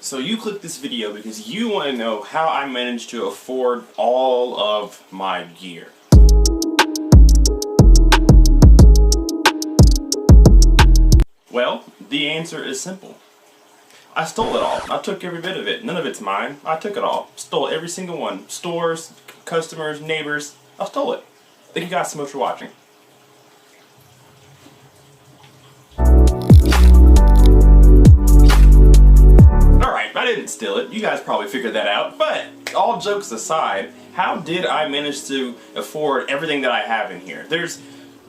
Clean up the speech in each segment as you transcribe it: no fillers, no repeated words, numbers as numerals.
So you clicked this video because you want to know how I managed to afford all of my gear. Well, the answer is simple. I stole it all. I took every bit of it. None of it's mine. I took it all. Stole every single one. Stores, customers, neighbors. I stole it. Thank you guys so much for watching. Alright, I didn't steal it. You guys probably figured that out. But, all jokes aside, how did I manage to afford everything that I have in here? There's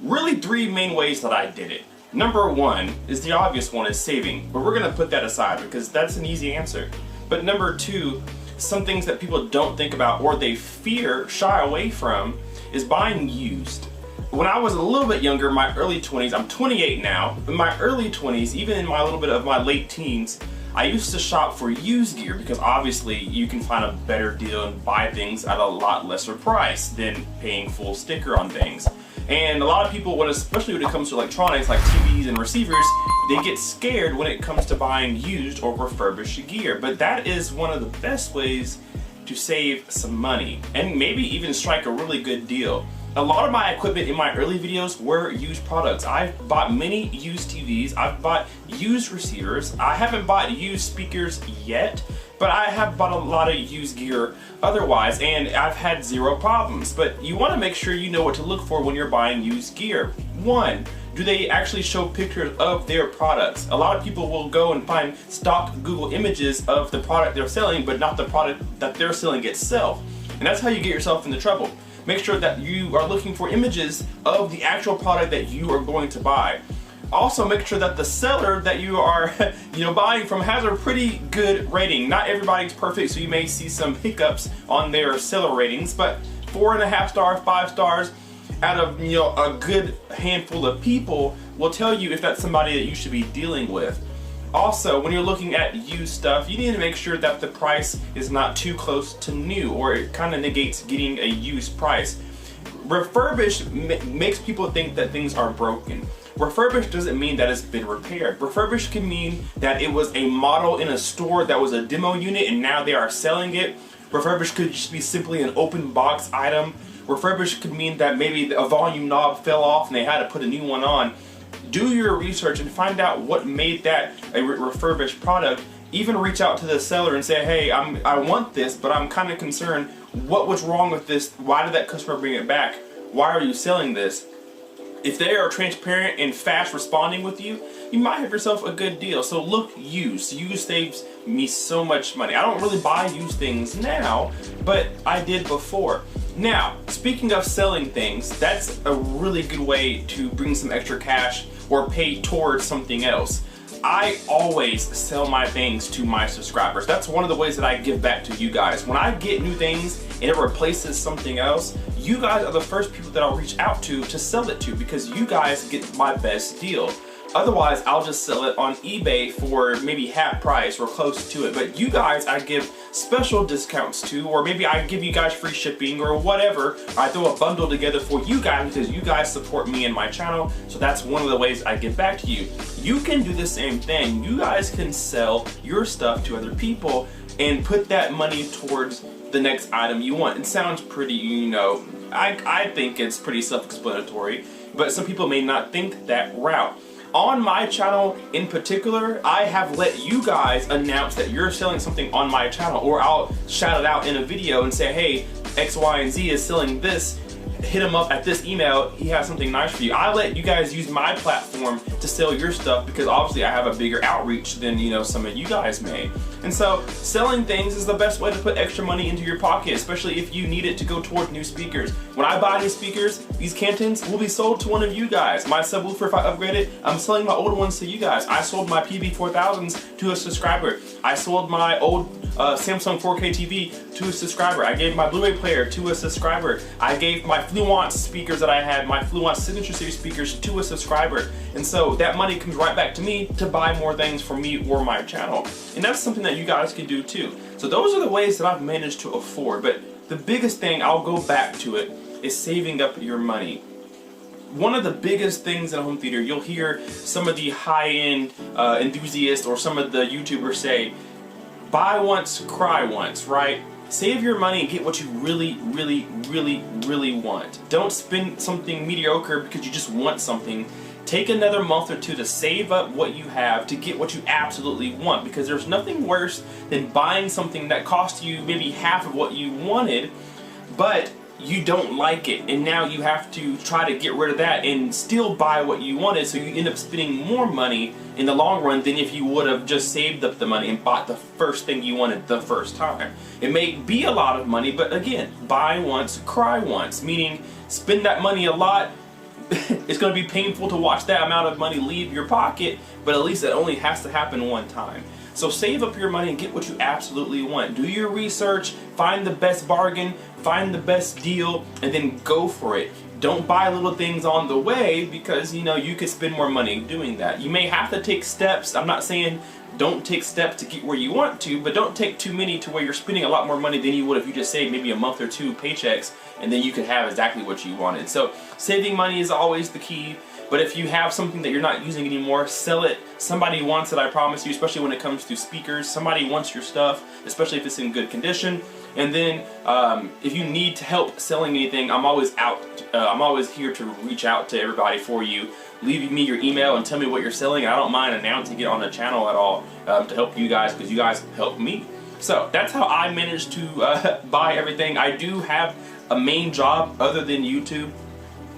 really three main ways that I did it. Number one is the obvious one, is saving, but we're going to put that aside because that's an easy answer. But number two, some things that people don't think about or they fear, shy away from, is buying used. When I was a little bit younger, my early 20s, I'm 28 now, in my early 20s, even in my little bit of my late teens, I used to shop for used gear because obviously you can find a better deal and buy things at a lot lesser price than paying full sticker on things. And a lot of people, especially when it comes to electronics like TVs and receivers, they get scared when it comes to buying used or refurbished gear. But that is one of the best ways to save some money and maybe even strike a really good deal. A lot of my equipment in my early videos were used products. I've bought many used TVs, I've bought used receivers, I haven't bought used speakers yet, but I have bought a lot of used gear otherwise, and I've had zero problems. But you want to make sure you know what to look for when you're buying used gear. One, do they actually show pictures of their products? A lot of people will go and find stock Google images of the product they're selling, but not the product that they're selling itself. And that's how you get yourself into trouble. Make sure that you are looking for images of the actual product that you are going to buy. Also, make sure that the seller that you are buying from has a pretty good rating. Not everybody's perfect, so you may see some hiccups on their seller ratings, but 4.5 stars, 5 stars out of a good handful of people will tell you if that's somebody that you should be dealing with. Also, when you're looking at used stuff, you need to make sure that the price is not too close to new, or it kind of negates getting a used price. Refurbished makes people think that things are broken. Refurbished doesn't mean that it's been repaired. Refurbished can mean that it was a model in a store that was a demo unit and now they are selling it. Refurbished could just be simply an open box item. Refurbished could mean that maybe a volume knob fell off and they had to put a new one on. Do your research and find out what made that a refurbished product. Even reach out to the seller and say, hey, I want this, but I'm kind of concerned. What was wrong with this? Why did that customer bring it back? Why are you selling this? If they are transparent and fast responding with you, you might have yourself a good deal. So look used. Used saves me so much money. I don't really buy used things now, but I did before. Now, speaking of selling things, that's a really good way to bring some extra cash or pay towards something else. I always sell my things to my subscribers. That's one of the ways that I give back to you guys. When I get new things and it replaces something else, you guys are the first people that I'll reach out to sell it to because you guys get my best deal. Otherwise, I'll just sell it on eBay for maybe half price or close to it. But you guys, I give special discounts to, or maybe I give you guys free shipping or whatever. I throw a bundle together for you guys because you guys support me and my channel. So that's one of the ways I give back to you. You can do the same thing. You guys can sell your stuff to other people and put that money towards the next item you want. It sounds pretty, I think it's pretty self-explanatory, but some people may not think that route. On my channel in particular, I have let you guys announce that you're selling something on my channel, or I'll shout it out in a video and say, hey, X, Y, and Z is selling this. Hit him up at this email, he has something nice for you. I let you guys use my platform to sell your stuff because obviously I have a bigger outreach than some of you guys may. And so selling things is the best way to put extra money into your pocket, especially if you need it to go toward new speakers. When I buy new speakers, these Cantons will be sold to one of you guys. My subwoofer, if I upgrade it, I'm selling my old ones to you guys. I sold my PV4000s to a subscriber. I sold my old Samsung 4K TV to a subscriber. I gave my Blu-ray player to a subscriber. I gave my Fluence speakers that I had, my Fluence Signature Series speakers, to a subscriber. And so that money comes right back to me to buy more things for me or my channel. And that's something that you guys can do too. So those are the ways that I've managed to afford. But the biggest thing, I'll go back to it, is saving up your money. One of the biggest things in a home theater, you'll hear some of the high-end enthusiasts or some of the YouTubers say, buy once, cry once, right? Save your money and get what you really, really, really, really want. Don't spend something mediocre because you just want something. Take another month or two to save up what you have to get what you absolutely want, because there's nothing worse than buying something that cost you maybe half of what you wanted, but you don't like it, and now you have to try to get rid of that and still buy what you wanted, so you end up spending more money in the long run than if you would have just saved up the money and bought the first thing you wanted the first time. It may be a lot of money, but again, buy once, cry once, meaning spend that money a lot. It's going to be painful to watch that amount of money leave your pocket, but at least it only has to happen one time. So save up your money and get what you absolutely want. Do your research, find the best bargain, find the best deal, and then go for it. Don't buy little things on the way, because you know you could spend more money doing that. You may have to take steps. I'm not saying don't take steps to get where you want to, but don't take too many to where you're spending a lot more money than you would if you just saved maybe a month or two paychecks, and then you could have exactly what you wanted. So saving money is always the key. But if you have something that you're not using anymore, sell it. Somebody wants it, I promise you, especially when it comes to speakers. Somebody wants your stuff, especially if it's in good condition. And then if you need help selling anything, I'm always here to reach out to everybody for you. Leave me your email and tell me what you're selling. I don't mind announcing it on the channel at all to help you guys, because you guys help me. So that's how I managed to buy everything. I do have a main job other than YouTube.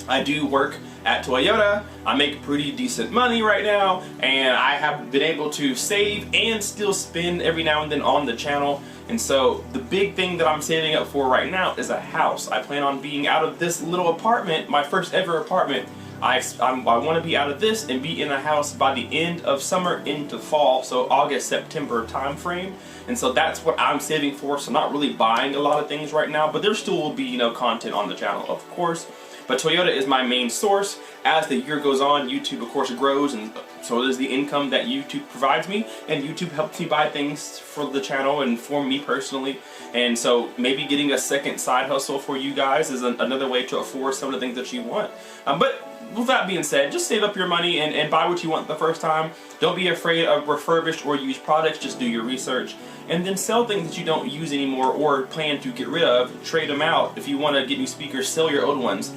I do work at Toyota. I make pretty decent money right now, and I have been able to save and still spend every now and then on the channel. And so the big thing that I'm saving up for right now is a house. I plan on being out of this little apartment, my first ever apartment. I want to be out of this and be in a house by the end of summer into fall, so August, September time frame. And so that's what I'm saving for. So I'm not really buying a lot of things right now, but there still will be, you know, content on the channel, of course. But Toyota is my main source. As the year goes on, YouTube of course grows, and so does the income that YouTube provides me, and YouTube helps me buy things for the channel and for me personally. And so maybe getting a second side hustle for you guys is another way to afford some of the things that you want. But with that being said, just save up your money and buy what you want the first time. Don't be afraid of refurbished or used products. Just do your research. And then sell things that you don't use anymore or plan to get rid of. Trade them out. If you want to get new speakers, sell your old ones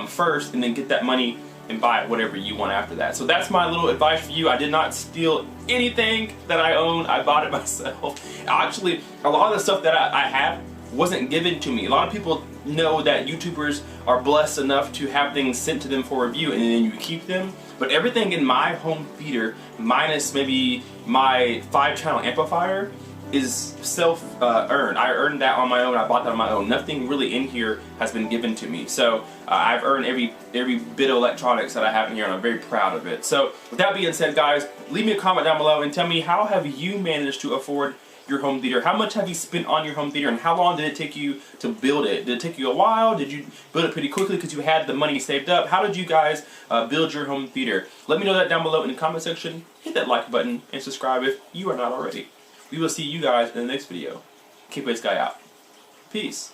first, and then get that money and buy whatever you want after that. So that's my little advice for you. I did not steal anything that I own. I bought it myself. Actually, a lot of the stuff that I have wasn't given to me. A lot of people know that YouTubers are blessed enough to have things sent to them for review and then you keep them. But everything in my home theater, minus maybe my 5-channel amplifier, is self-earned. I earned that on my own. I bought that on my own. Nothing really in here has been given to me. So I've earned every bit of electronics that I have in here, and I'm very proud of it. So with that being said, guys, leave me a comment down below and tell me, how have you managed to afford your home theater? How much have you spent on your home theater, and how long did it take you to build it? Did it take you a while? Did you build it pretty quickly because you had the money saved up? How did you guys build your home theater? Let me know that down below in the comment section. Hit that like button and subscribe if you are not already. We will see you guys in the next video. Keep Sky out. Peace.